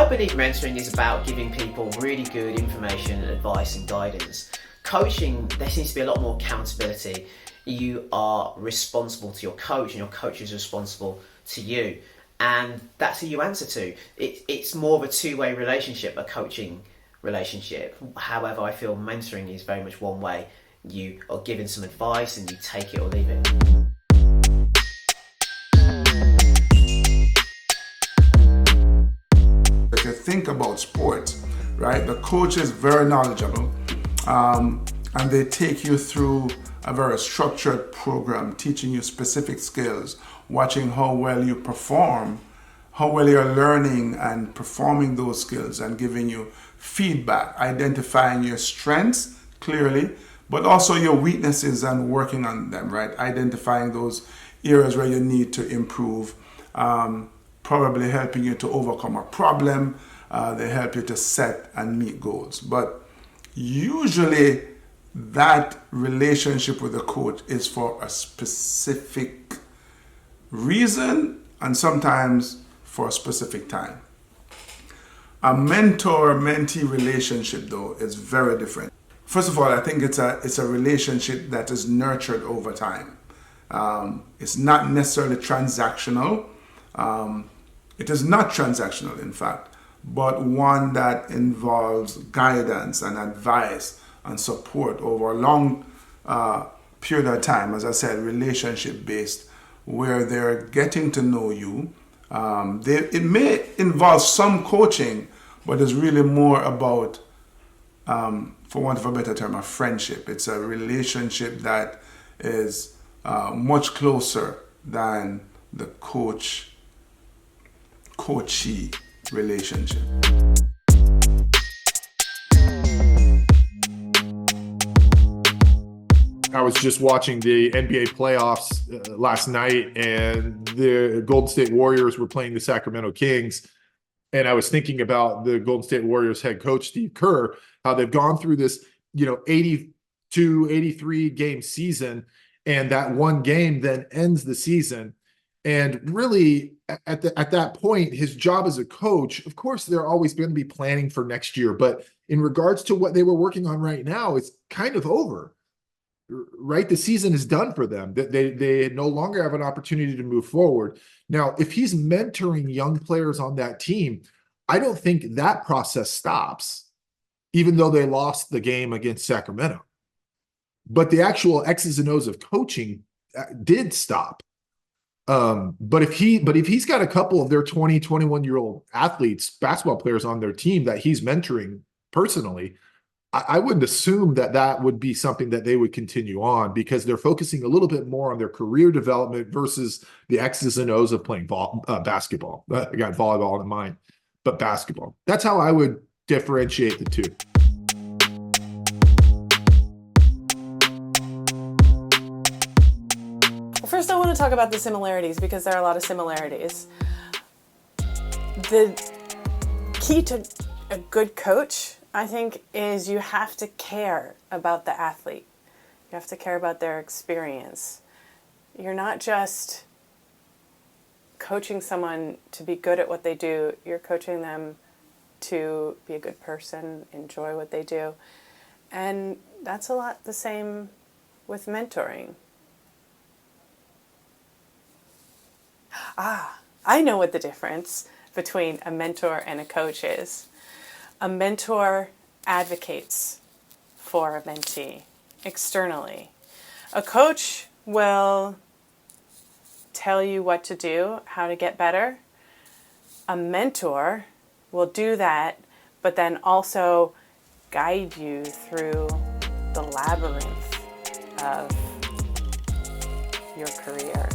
I believe mentoring is about giving people really good information, advice and guidance. Coaching, there seems to be a lot more accountability. You are responsible to your coach and your coach is responsible to you. And that's who you answer to. It's more of a two-way relationship, a coaching relationship. However, I feel mentoring is very much one way. You are given some advice and you take it or leave it. If you think about sports, right, the coach is very knowledgeable and they take you through a very structured program, teaching you specific skills, watching how well you perform, how well you're learning and performing those skills, and giving you feedback, identifying your strengths clearly, but also your weaknesses and working on them, right? Identifying those areas where you need to improve, probably helping you to overcome a problem. They help you to set and meet goals. But usually that relationship with the coach is for a specific reason and sometimes for a specific time. A mentor-mentee relationship, though, is very different. First of all, I think it's a relationship that is nurtured over time. It's not necessarily transactional. It is not transactional, in fact, but one that involves guidance and advice and support over a long period of time. As I said, relationship-based, where they're getting to know you. It may involve some coaching, but it's really more about, for want of a better term, a friendship. It's a relationship that is much closer than the coachee relationship. I was just watching the NBA playoffs last night, and the Golden State Warriors were playing the Sacramento Kings. And I was thinking about the Golden State Warriors head coach, Steve Kerr, how they've gone through this, 82, 83 game season. And that one game then ends the season. And really at that point, his job as a coach, of course, they're always going to be planning for next year. But in regards to what they were working on right now, it's kind of over. Right? The season is done for them. They no longer have an opportunity to move forward. Now, if he's mentoring young players on that team, I don't think that process stops, even though they lost the game against Sacramento. But the actual X's and O's of coaching did stop. But if he's got a couple of their 20, 21-year-old athletes, basketball players on their team that he's mentoring personally, I wouldn't assume that would be something that they would continue on, because they're focusing a little bit more on their career development versus the X's and O's of playing basketball. I got volleyball in mind, but basketball. That's how I would differentiate the two. First, I want to talk about the similarities, because there are a lot of similarities. The key to a good coach, I think, is you have to care about the athlete. You have to care about their experience. You're not just coaching someone to be good at what they do. You're coaching them to be a good person, enjoy what they do. And that's a lot the same with mentoring. I know what the difference between a mentor and a coach is. A mentor advocates for a mentee externally. A coach will tell you what to do, how to get better. A mentor will do that, but then also guide you through the labyrinth of your career.